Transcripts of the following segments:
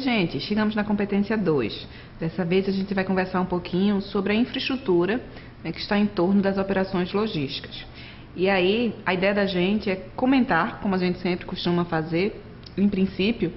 gente, chegamos na competência 2. Dessa vez a gente vai conversar um pouquinho sobre a infraestrutura, né, que está em torno das operações logísticas. E aí, a ideia da gente é comentar, como a gente sempre costuma fazer, em princípio,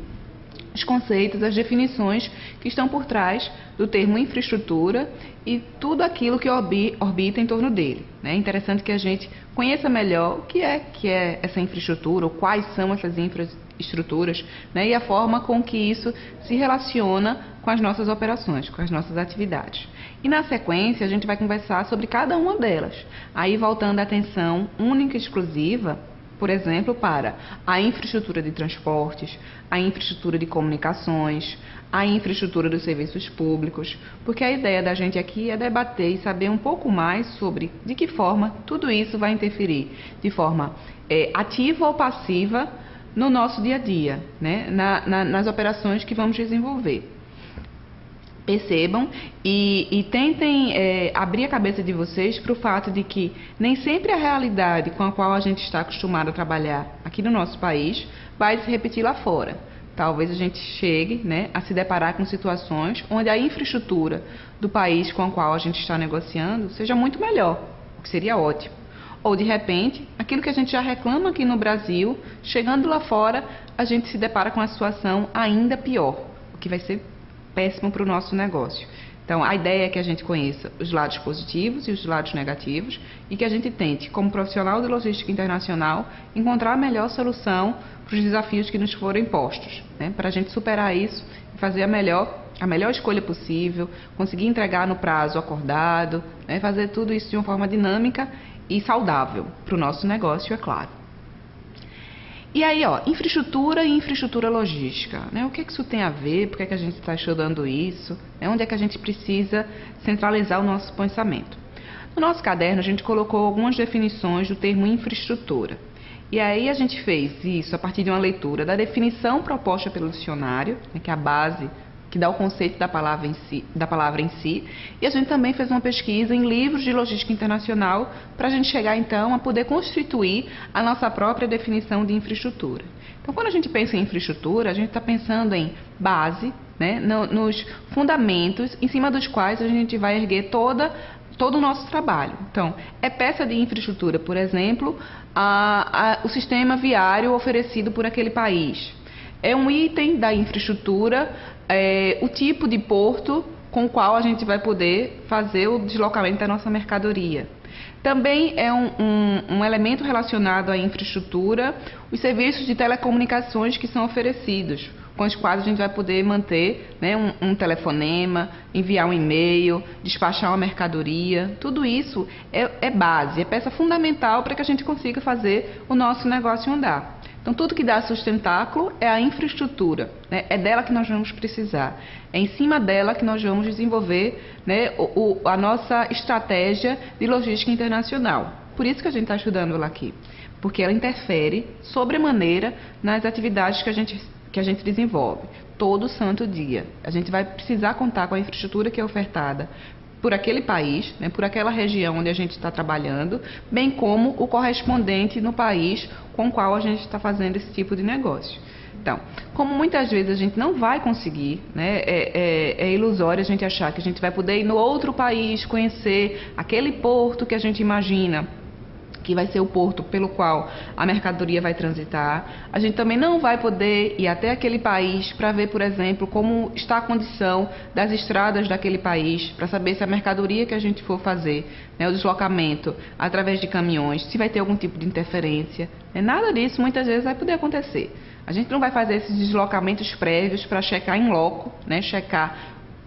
os conceitos, as definições que estão por trás do termo infraestrutura e tudo aquilo que orbita em torno dele. É interessante que a gente conheça melhor o que é essa infraestrutura, ou quais são essas infraestruturas, né, e a forma com que isso se relaciona com as nossas operações, com as nossas atividades. E na sequência a gente vai conversar sobre cada uma delas, aí voltando a atenção única e exclusiva, por exemplo, para a infraestrutura de transportes, a infraestrutura de comunicações, a infraestrutura dos serviços públicos, porque a ideia da gente aqui é debater e saber um pouco mais sobre de que forma tudo isso vai interferir, de forma ativa ou passiva no nosso dia a dia, né? Nas operações que vamos desenvolver. Percebam e tentem abrir a cabeça de vocês para o fato de que nem sempre a realidade com a qual a gente está acostumado a trabalhar aqui no nosso país vai se repetir lá fora. Talvez a gente chegue, né, a se deparar com situações onde a infraestrutura do país com o qual a gente está negociando seja muito melhor, o que seria ótimo. Ou, de repente, aquilo que a gente já reclama aqui no Brasil, chegando lá fora, a gente se depara com uma situação ainda pior, o que vai ser péssimo para o nosso negócio. Então, a ideia é que a gente conheça os lados positivos e os lados negativos e que a gente tente, como profissional de logística internacional, encontrar a melhor solução para os desafios que nos forem postos, né? Para a gente superar isso e fazer a melhor escolha possível, conseguir entregar no prazo acordado, né? Fazer tudo isso de uma forma dinâmica e saudável para o nosso negócio, é claro. E aí, infraestrutura e infraestrutura logística, né? O que é que isso tem a ver? Por que é que a gente está estudando isso? Onde é que a gente precisa centralizar o nosso pensamento? No nosso caderno, a gente colocou algumas definições do termo infraestrutura. E aí a gente fez isso a partir de uma leitura da definição proposta pelo dicionário, né, que é a base que dá o conceito da palavra em si, e a gente também fez uma pesquisa em livros de logística internacional para a gente chegar então a poder constituir a nossa própria definição de infraestrutura. Então, quando a gente pensa em infraestrutura, a gente está pensando em base, né, nos fundamentos em cima dos quais a gente vai erguer todo o nosso trabalho. Então, é peça de infraestrutura, por exemplo, o sistema viário oferecido por aquele país. É um item da infraestrutura, o tipo de porto com o qual a gente vai poder fazer o deslocamento da nossa mercadoria. Também é um elemento relacionado à infraestrutura, os serviços de telecomunicações que são oferecidos, com os quais a gente vai poder manter, né, um telefonema, enviar um e-mail, despachar uma mercadoria. Tudo isso é base, é peça fundamental para que a gente consiga fazer o nosso negócio andar. Então, tudo que dá sustentáculo é a infraestrutura, né? É dela que nós vamos precisar. É em cima dela que nós vamos desenvolver, né, a nossa estratégia de logística internacional. Por isso que a gente está estudando ela aqui, porque ela interfere sobremaneira nas atividades que a gente desenvolve todo santo dia. A gente vai precisar contar com a infraestrutura que é ofertada por aquele país, né, por aquela região onde a gente está trabalhando, bem como o correspondente no país com o qual a gente está fazendo esse tipo de negócio. Então, como muitas vezes a gente não vai conseguir, né, é ilusório a gente achar que a gente vai poder ir no outro país, conhecer aquele porto que a gente imagina que vai ser o porto pelo qual a mercadoria vai transitar. A gente também não vai poder ir até aquele país para ver, por exemplo, como está a condição das estradas daquele país, para saber se a mercadoria que a gente for fazer, né, o deslocamento através de caminhões, se vai ter algum tipo de interferência. Nada disso muitas vezes vai poder acontecer. A gente não vai fazer esses deslocamentos prévios para checar em loco, né, checar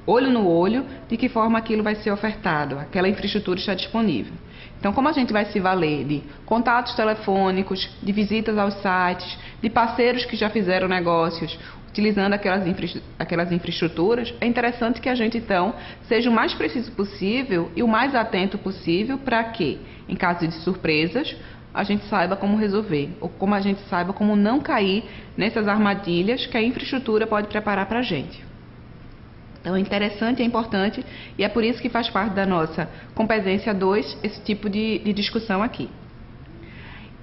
olho no olho de que forma aquilo vai ser ofertado, aquela infraestrutura está disponível. Então, como a gente vai se valer de contatos telefônicos, de visitas aos sites, de parceiros que já fizeram negócios utilizando aquelas infraestruturas, é interessante que a gente, então, seja o mais preciso possível e o mais atento possível para que, em caso de surpresas, a gente saiba como resolver, ou como a gente saiba como não cair nessas armadilhas que a infraestrutura pode preparar para a gente. Então, é interessante, é importante, e é por isso que faz parte da nossa competência 2 esse tipo de discussão aqui.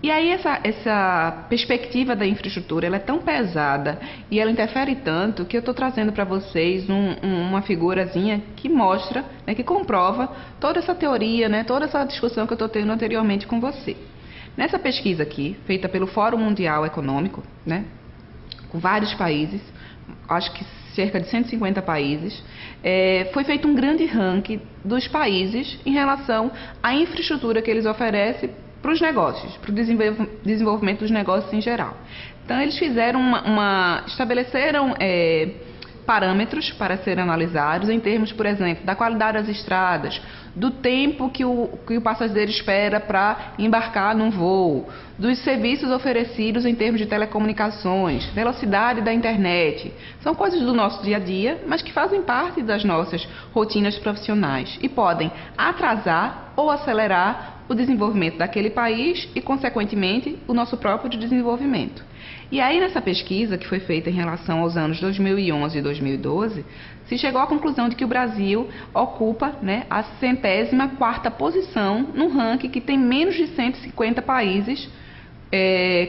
E aí essa perspectiva da infraestrutura, ela é tão pesada e ela interfere tanto que eu estou trazendo para vocês uma figurazinha que mostra, né, que comprova toda essa teoria, né, toda essa discussão que eu estou tendo anteriormente com você. Nessa pesquisa aqui, feita pelo Fórum Mundial Econômico, né, com vários países, acho que cerca de 150 países, foi feito um grande ranking dos países em relação à infraestrutura que eles oferecem para os negócios, para o desenvolvimento dos negócios em geral. Então, eles fizeram estabeleceram parâmetros para serem analisados em termos, por exemplo, da qualidade das estradas, do tempo que o passageiro espera para embarcar num voo, dos serviços oferecidos em termos de telecomunicações, velocidade da internet. São coisas do nosso dia a dia, mas que fazem parte das nossas rotinas profissionais e podem atrasar ou acelerar o desenvolvimento daquele país e, consequentemente, o nosso próprio desenvolvimento. E aí, nessa pesquisa, que foi feita em relação aos anos 2011 e 2012, se chegou à conclusão de que o Brasil ocupa, né, a 104ª posição no ranking que tem menos de 150 países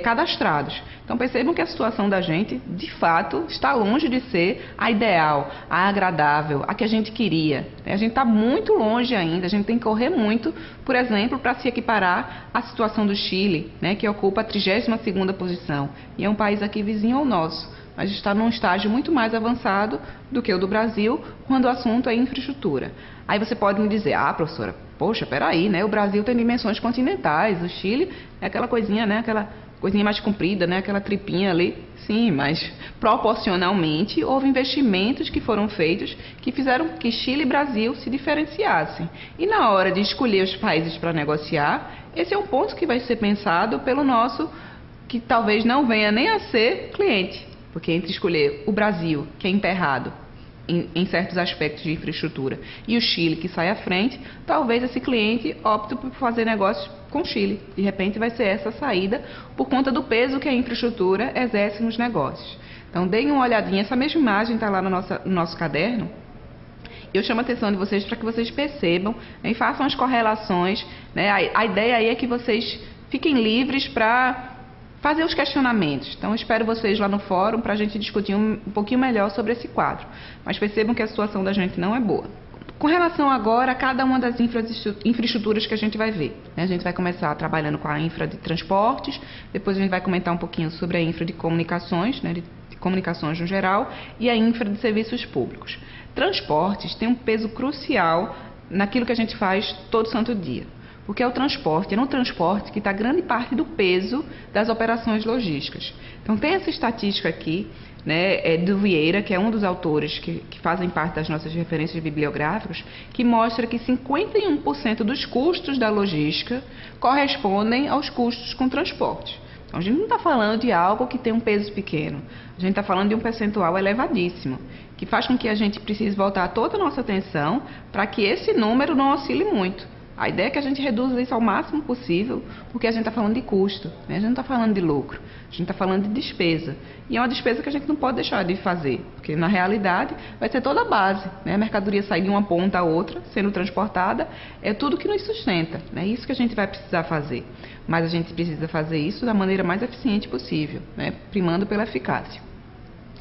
cadastrados. Então percebam que a situação da gente, de fato, está longe de ser a ideal, a agradável, a que a gente queria. A gente está muito longe ainda, a gente tem que correr muito, por exemplo, para se equiparar à situação do Chile, né, que ocupa a 32ª posição, e é um país aqui vizinho ao nosso, mas está num estágio muito mais avançado do que o do Brasil, quando o assunto é infraestrutura. Aí você pode me dizer, professora, poxa, peraí, né? O Brasil tem dimensões continentais, o Chile é aquela coisinha, né? Aquela coisinha mais comprida, né? Aquela tripinha ali. Sim, mas proporcionalmente houve investimentos que foram feitos que fizeram que Chile e Brasil se diferenciassem. E na hora de escolher os países para negociar, esse é um ponto que vai ser pensado pelo nosso, que talvez não venha nem a ser cliente. Porque entre escolher o Brasil, que é emperrado em certos aspectos de infraestrutura, e o Chile, que sai à frente, talvez esse cliente opte por fazer negócios com o Chile. De repente vai ser essa a saída por conta do peso que a infraestrutura exerce nos negócios. Então deem uma olhadinha, essa mesma imagem está lá no nosso caderno. Eu chamo a atenção de vocês para que vocês percebam, né, e façam as correlações, né? A ideia aí é que vocês fiquem livres para fazer os questionamentos. Então, eu espero vocês lá no fórum para a gente discutir um pouquinho melhor sobre esse quadro. Mas percebam que a situação da gente não é boa. Com relação agora a cada uma das infraestruturas que a gente vai ver, né? A gente vai começar trabalhando com a infra de transportes, depois a gente vai comentar um pouquinho sobre a infra de comunicações, né? De comunicações no geral, e a infra de serviços públicos. Transportes tem um peso crucial naquilo que a gente faz todo santo dia. Porque é no transporte que está grande parte do peso das operações logísticas. Então tem essa estatística aqui, né, do Vieira, que é um dos autores que fazem parte das nossas referências bibliográficas, que mostra que 51% dos custos da logística correspondem aos custos com transporte. Então a gente não está falando de algo que tem um peso pequeno, a gente está falando de um percentual elevadíssimo, que faz com que a gente precise voltar toda a nossa atenção para que esse número não oscile muito. A ideia é que a gente reduza isso ao máximo possível, porque a gente está falando de custo, né? A gente não está falando de lucro, a gente está falando de despesa. E é uma despesa que a gente não pode deixar de fazer, porque na realidade vai ser toda a base, né? A mercadoria sair de uma ponta a outra, sendo transportada, é tudo que nos sustenta, né? É isso que a gente vai precisar fazer. Mas a gente precisa fazer isso da maneira mais eficiente possível, né? Primando pela eficácia.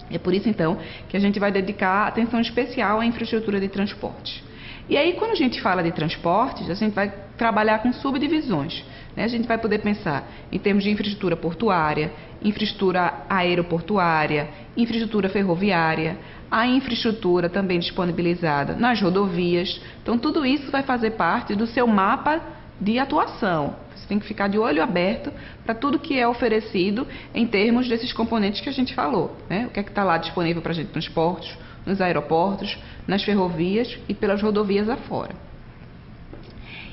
É por isso, então, que a gente vai dedicar atenção especial à infraestrutura de transporte. E aí, quando a gente fala de transportes, a gente vai trabalhar com subdivisões, né? A gente vai poder pensar em termos de infraestrutura portuária, infraestrutura aeroportuária, infraestrutura ferroviária, a infraestrutura também disponibilizada nas rodovias. Então, tudo isso vai fazer parte do seu mapa de atuação. Você tem que ficar de olho aberto para tudo que é oferecido em termos desses componentes que a gente falou, né? O que é que está lá disponível para a gente nos portos, nos aeroportos, nas ferrovias e pelas rodovias afora.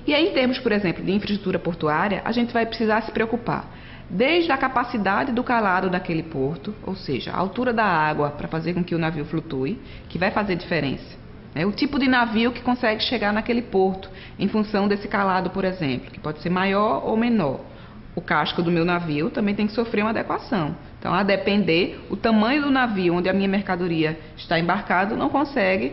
E aí, em termos, por exemplo, de infraestrutura portuária, a gente vai precisar se preocupar desde a capacidade do calado daquele porto, ou seja, a altura da água para fazer com que o navio flutue, que vai fazer diferença. O tipo de navio que consegue chegar naquele porto, em função desse calado, por exemplo, que pode ser maior ou menor. O casco do meu navio também tem que sofrer uma adequação. Então, a depender, o tamanho do navio onde a minha mercadoria está embarcado não consegue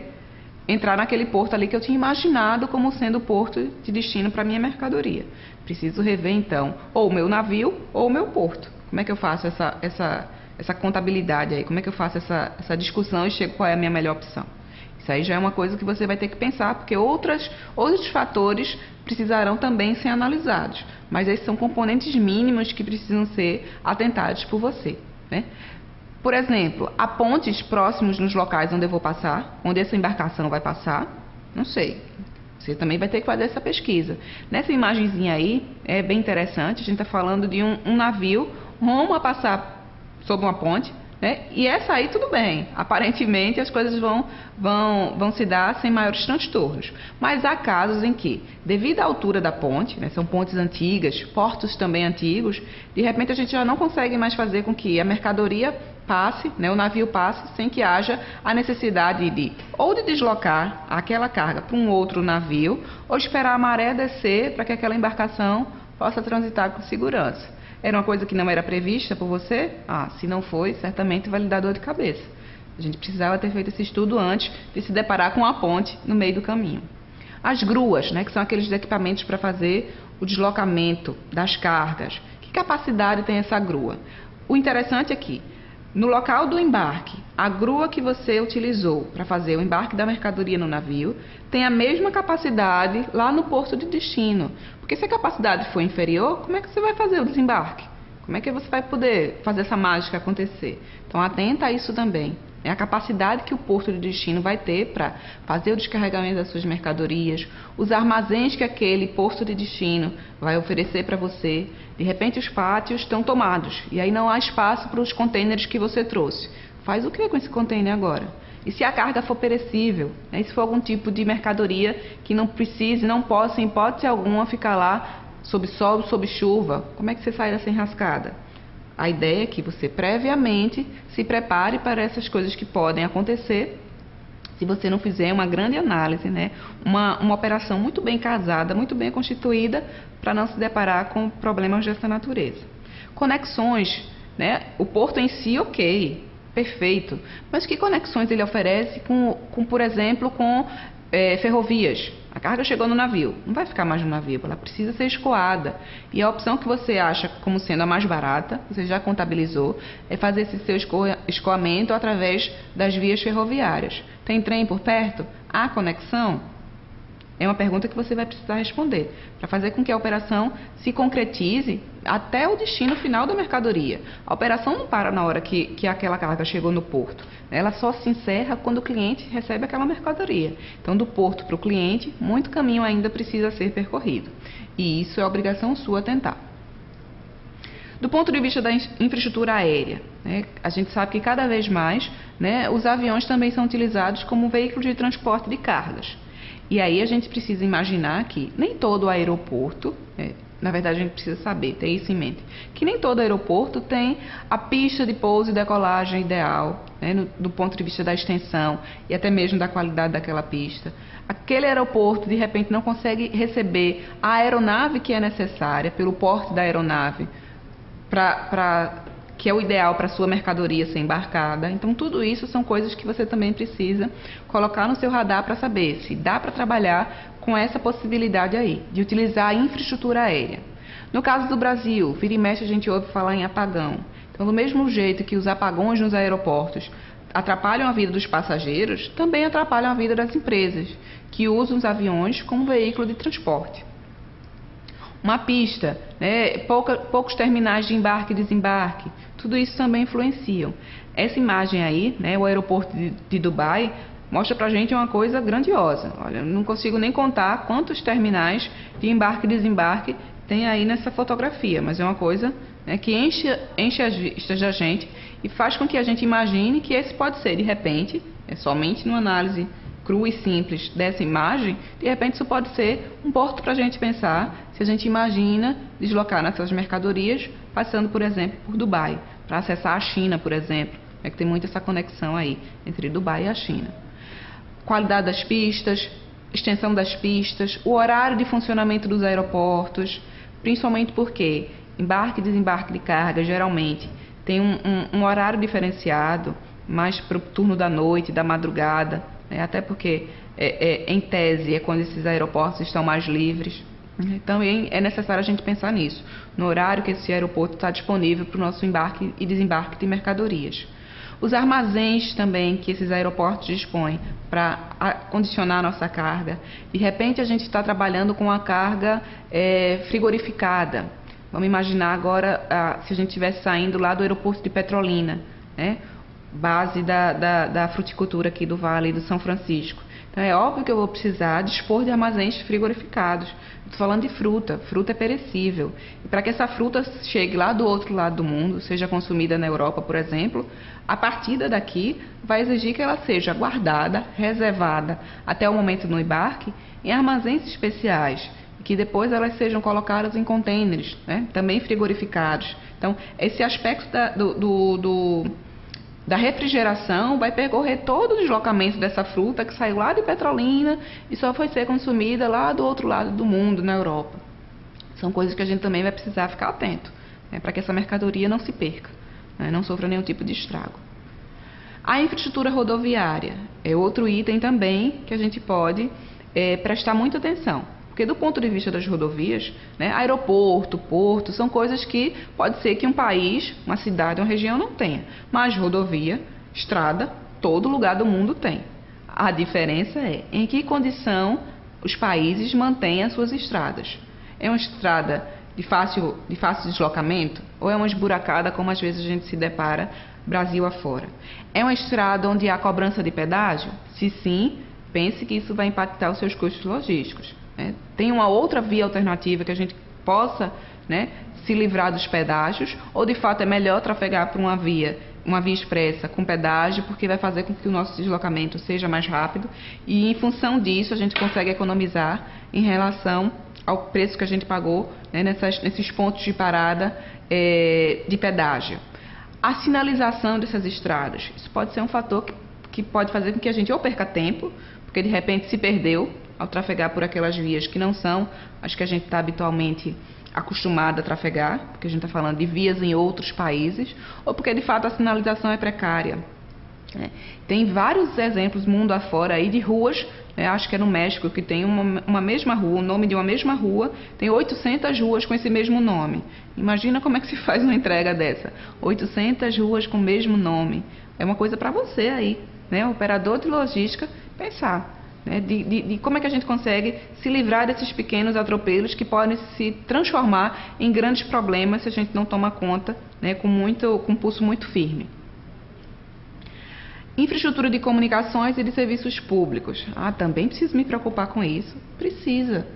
entrar naquele porto ali que eu tinha imaginado como sendo o porto de destino para minha mercadoria. Preciso rever então ou o meu navio ou o meu porto. Como é que eu faço essa contabilidade aí? Como é que eu faço essa discussão e chego qual é a minha melhor opção? Isso aí já é uma coisa que você vai ter que pensar, porque outros fatores precisarão também ser analisados. Mas esses são componentes mínimos que precisam ser atentados por você, né? Por exemplo, há pontes próximos nos locais onde eu vou passar, onde essa embarcação vai passar? Não sei. Você também vai ter que fazer essa pesquisa. Nessa imagenzinha aí, é bem interessante, a gente está falando de um navio rumo a passar sob uma ponte, né? E essa aí tudo bem, aparentemente as coisas vão se dar sem maiores transtornos. Mas há casos em que, devido à altura da ponte, né, são pontes antigas, portos também antigos, de repente a gente já não consegue mais fazer com que a mercadoria passe, né, o navio passe, sem que haja a necessidade de ou de deslocar aquela carga para um outro navio, ou esperar a maré descer para que aquela embarcação possa transitar com segurança. Era uma coisa que não era prevista por você? Se não foi, certamente vai lhe dar dor de cabeça. A gente precisava ter feito esse estudo antes de se deparar com a ponte no meio do caminho. As gruas, né, que são aqueles equipamentos para fazer o deslocamento das cargas. Que capacidade tem essa grua? O interessante é que, no local do embarque, a grua que você utilizou para fazer o embarque da mercadoria no navio tem a mesma capacidade lá no porto de destino. Porque se a capacidade for inferior, como é que você vai fazer o desembarque? Como é que você vai poder fazer essa mágica acontecer? Então, atenta a isso também. É a capacidade que o porto de destino vai ter para fazer o descarregamento das suas mercadorias, os armazéns que aquele porto de destino vai oferecer para você. De repente os pátios estão tomados e aí não há espaço para os contêineres que você trouxe. Faz o que com esse contêiner agora? E se a carga for perecível, né? E se for algum tipo de mercadoria que não precise, não possa, em hipótese alguma, ficar lá sob sol, sob chuva, como é que você sai dessa enrascada? A ideia é que você previamente se prepare para essas coisas que podem acontecer se você não fizer uma grande análise, né? Uma operação muito bem casada, muito bem constituída, para não se deparar com problemas dessa natureza. Conexões, né? O porto em si, ok, perfeito, mas que conexões ele oferece por exemplo, com ferrovias? A carga chegou no navio, não vai ficar mais no navio, ela precisa ser escoada. E a opção que você acha como sendo a mais barata, você já contabilizou, é fazer esse seu escoamento através das vias ferroviárias. Tem trem por perto? Há conexão? É uma pergunta que você vai precisar responder, para fazer com que a operação se concretize até o destino final da mercadoria. A operação não para na hora que aquela carga chegou no porto. Ela só se encerra quando o cliente recebe aquela mercadoria. Então, do porto para o cliente, muito caminho ainda precisa ser percorrido. E isso é obrigação sua tentar. Do ponto de vista da infraestrutura aérea, né, a gente sabe que cada vez mais, né, os aviões também são utilizados como veículo de transporte de cargas. E aí a gente precisa imaginar que nem todo aeroporto, na verdade a gente precisa saber, ter isso em mente, que nem todo aeroporto tem a pista de pouso e decolagem ideal, né, do ponto de vista da extensão e até mesmo da qualidade daquela pista. Aquele aeroporto, de repente, não consegue receber a aeronave que é necessária, pelo porte da aeronave, que é o ideal para a sua mercadoria ser embarcada. Então, tudo isso são coisas que você também precisa colocar no seu radar para saber se dá para trabalhar com essa possibilidade aí, de utilizar a infraestrutura aérea. No caso do Brasil, vira e mexe a gente ouve falar em apagão. Então, do mesmo jeito que os apagões nos aeroportos atrapalham a vida dos passageiros, também atrapalham a vida das empresas, que usam os aviões como veículo de transporte. Uma pista, né, poucos terminais de embarque e desembarque, tudo isso também influenciam. Essa imagem aí, né, o aeroporto de Dubai, mostra pra gente uma coisa grandiosa. Olha, eu não consigo nem contar quantos terminais de embarque e desembarque tem aí nessa fotografia, mas é uma coisa, né, que enche as vistas da gente e faz com que a gente imagine que esse pode ser, de repente, somente numa análise crua e simples dessa imagem, de repente isso pode ser um porto para a gente pensar, se a gente imagina deslocar nossas mercadorias, passando, por exemplo, por Dubai, para acessar a China, por exemplo, que tem muito essa conexão aí entre Dubai e a China. Qualidade das pistas, extensão das pistas, o horário de funcionamento dos aeroportos, principalmente porque embarque e desembarque de carga geralmente tem um horário diferenciado, mais para o turno da noite, da madrugada, até porque em tese, é quando esses aeroportos estão mais livres. Também é necessário a gente pensar nisso, no horário que esse aeroporto está disponível para o nosso embarque e desembarque de mercadorias. Os armazéns também que esses aeroportos dispõem para condicionar a nossa carga. De repente a gente está trabalhando com a carga frigorificada. Vamos imaginar agora se a gente estivesse saindo lá do aeroporto de Petrolina, né? Base da fruticultura aqui do Vale do São Francisco. Então é óbvio que eu vou precisar dispor de armazéns frigorificados. Estou falando de fruta é perecível. E para que essa fruta chegue lá do outro lado do mundo, seja consumida na Europa, por exemplo, a partida daqui vai exigir que ela seja guardada, reservada até o momento do embarque em armazéns especiais, que depois elas sejam colocadas em contêineres, né, também frigorificados. Então, esse aspecto da refrigeração vai percorrer todo o deslocamento dessa fruta que saiu lá de Petrolina e só foi ser consumida lá do outro lado do mundo, na Europa. São coisas que a gente também vai precisar ficar atento, né, para que essa mercadoria não se perca, né, não sofra nenhum tipo de estrago. A infraestrutura rodoviária é outro item também que a gente pode prestar muita atenção. Porque do ponto de vista das rodovias, né, aeroporto, porto, são coisas que pode ser que um país, uma cidade, uma região não tenha. Mas rodovia, estrada, todo lugar do mundo tem. A diferença é em que condição os países mantêm as suas estradas. É uma estrada de fácil deslocamento ou é uma esburacada como às vezes a gente se depara Brasil afora? É uma estrada onde há cobrança de pedágio? Se sim, pense que isso vai impactar os seus custos logísticos. Tem uma outra via alternativa que a gente possa, né, se livrar dos pedágios, ou de fato é melhor trafegar por uma via expressa com pedágio, porque vai fazer com que o nosso deslocamento seja mais rápido e em função disso a gente consegue economizar em relação ao preço que a gente pagou, né, nesses pontos de parada de pedágio. A sinalização dessas estradas, isso pode ser um fator que pode fazer com que a gente ou perca tempo, porque de repente se perdeu ao trafegar por aquelas vias que não são as que a gente está habitualmente acostumado a trafegar, porque a gente está falando de vias em outros países, ou porque de fato a sinalização é precária. Tem vários exemplos mundo afora aí de ruas, acho que é no México, que tem uma mesma rua, o nome de uma mesma rua, tem 800 ruas com esse mesmo nome. Imagina como é que se faz uma entrega dessa, 800 ruas com o mesmo nome. É uma coisa para você aí, né, operador de logística, pensar. De como é que a gente consegue se livrar desses pequenos atropelos que podem se transformar em grandes problemas se a gente não toma conta, né, com um pulso muito firme. Infraestrutura de comunicações e de serviços públicos. Também preciso me preocupar com isso? Precisa.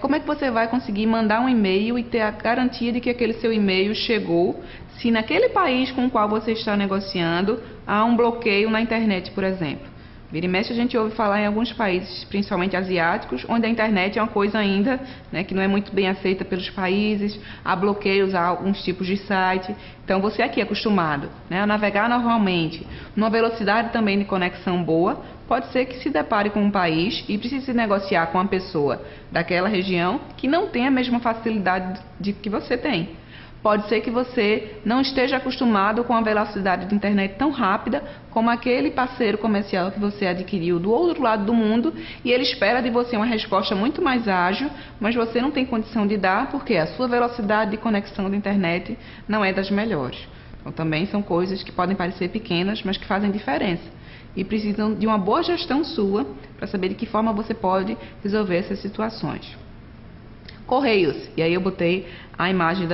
Como é que você vai conseguir mandar um e-mail e ter a garantia de que aquele seu e-mail chegou se naquele país com o qual você está negociando há um bloqueio na internet, por exemplo? Vira e mexe a gente ouve falar em alguns países, principalmente asiáticos, onde a internet é uma coisa ainda, né, que não é muito bem aceita pelos países, há bloqueios a alguns tipos de site. Então você aqui é acostumado, né, a navegar normalmente, numa velocidade também de conexão boa, pode ser que se depare com um país e precise negociar com uma pessoa daquela região que não tem a mesma facilidade que você tem. Pode ser que você não esteja acostumado com a velocidade de internet tão rápida como aquele parceiro comercial que você adquiriu do outro lado do mundo e ele espera de você uma resposta muito mais ágil, mas você não tem condição de dar porque a sua velocidade de conexão de internet não é das melhores. Então também são coisas que podem parecer pequenas, mas que fazem diferença e precisam de uma boa gestão sua para saber de que forma você pode resolver essas situações. Correios, e aí eu botei a imagem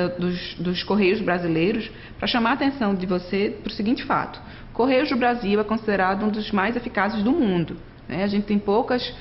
dos Correios brasileiros para chamar a atenção de você para o seguinte fato: Correios do Brasil é considerado um dos mais eficazes do mundo, né? A gente tem poucas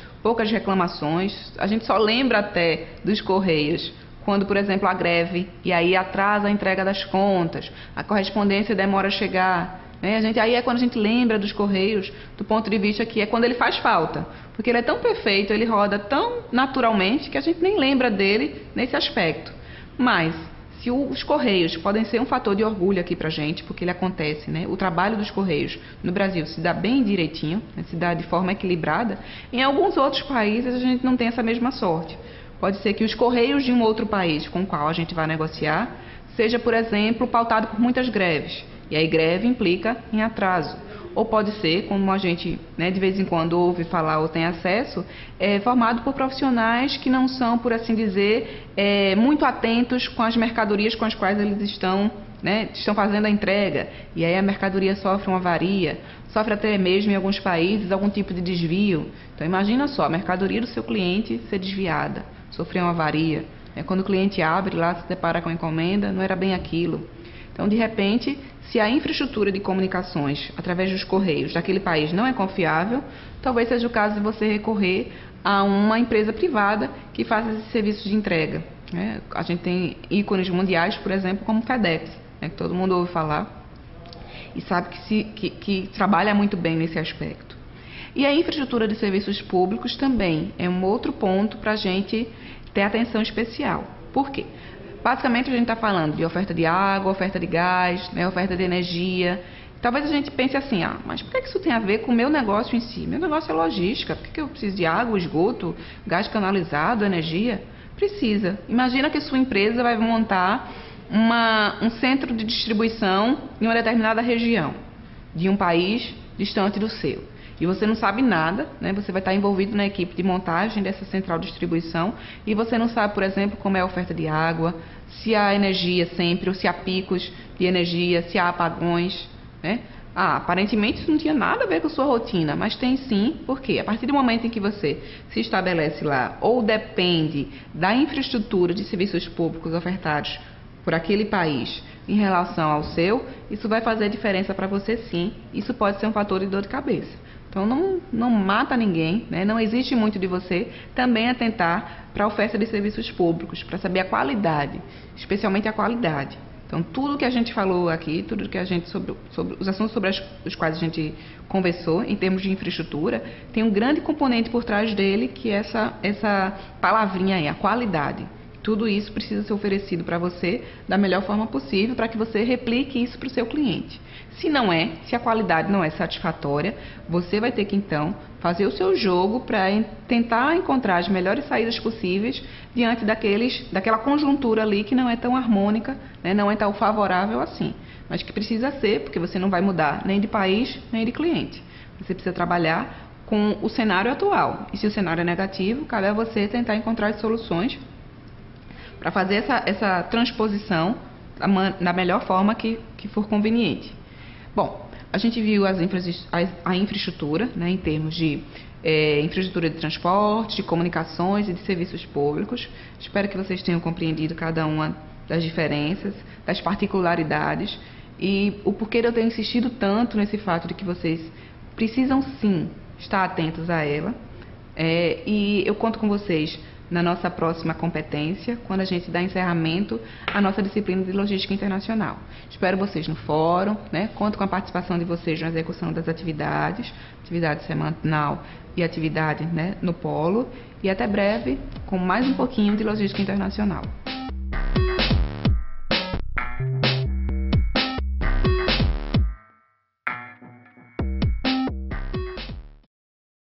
reclamações, a gente só lembra até dos Correios quando, por exemplo, há greve e aí atrasa a entrega das contas, a correspondência demora a chegar. Aí é quando a gente lembra dos Correios do ponto de vista que é quando ele faz falta, porque ele é tão perfeito, ele roda tão naturalmente que a gente nem lembra dele nesse aspecto. Mas se os Correios podem ser um fator de orgulho aqui pra gente, porque ele acontece, né? O trabalho dos Correios no Brasil se dá bem direitinho, né? Se dá de forma equilibrada, em alguns outros países a gente não tem essa mesma sorte. Pode ser que os Correios de um outro país com o qual a gente vai negociar seja, por exemplo, pautado por muitas greves. E aí greve implica em atraso. Ou pode ser, como a gente, né, de vez em quando ouve falar ou tem acesso, formado por profissionais que não são, por assim dizer, muito atentos com as mercadorias com as quais eles estão fazendo a entrega. E aí a mercadoria sofre uma avaria, sofre até mesmo em alguns países algum tipo de desvio. Então imagina só, a mercadoria do seu cliente ser desviada, sofrer uma avaria. Quando o cliente abre lá, se depara com a encomenda, não era bem aquilo. Então, de repente, se a infraestrutura de comunicações através dos correios daquele país não é confiável, talvez seja o caso de você recorrer a uma empresa privada que faça esse serviço de entrega. A gente tem ícones mundiais, por exemplo, como o FedEx, que todo mundo ouve falar e sabe que trabalha muito bem nesse aspecto. E a infraestrutura de serviços públicos também é um outro ponto para a gente ter atenção especial. Por quê? Basicamente a gente está falando de oferta de água, oferta de gás, oferta de energia. Talvez a gente pense assim, mas por que isso tem a ver com o meu negócio em si? Meu negócio é logística, por que eu preciso de água, esgoto, gás canalizado, energia? Precisa. Imagina que sua empresa vai montar um centro de distribuição em uma determinada região de um país distante do seu. E você não sabe nada, Você vai estar envolvido na equipe de montagem dessa central de distribuição e você não sabe, por exemplo, como é a oferta de água, se há energia sempre, ou se há picos de energia, se há apagões, aparentemente isso não tinha nada a ver com a sua rotina, mas tem sim, porque a partir do momento em que você se estabelece lá ou depende da infraestrutura de serviços públicos ofertados por aquele país em relação ao seu, isso vai fazer diferença para você sim, isso pode ser um fator de dor de cabeça. Então não mata ninguém, Não existe muito de você também atentar para a oferta de serviços públicos, para saber a qualidade, especialmente a qualidade. Então tudo que a gente falou aqui, tudo que a gente sobre os assuntos sobre os quais a gente conversou em termos de infraestrutura, tem um grande componente por trás dele que é essa palavrinha aí, a qualidade. Tudo isso precisa ser oferecido para você da melhor forma possível para que você replique isso para o seu cliente. Se a qualidade não é satisfatória, você vai ter que então fazer o seu jogo para tentar encontrar as melhores saídas possíveis diante daquela conjuntura ali que não é tão harmônica, não é tão favorável assim, mas que precisa ser, porque você não vai mudar nem de país nem de cliente. Você precisa trabalhar com o cenário atual. E se o cenário é negativo, cabe a você tentar encontrar as soluções para fazer essa transposição da melhor forma que for conveniente. Bom, a gente viu a infraestrutura, em termos de infraestrutura de transporte, de comunicações e de serviços públicos. Espero que vocês tenham compreendido cada uma das diferenças, das particularidades e o porquê eu tenho insistido tanto nesse fato de que vocês precisam sim estar atentos a ela. E eu conto com vocês na nossa próxima competência, quando a gente dá encerramento à nossa disciplina de Logística Internacional. Espero vocês no fórum, Conto com a participação de vocês na execução das atividade semanal e atividade no polo. E até breve, com mais um pouquinho de Logística Internacional.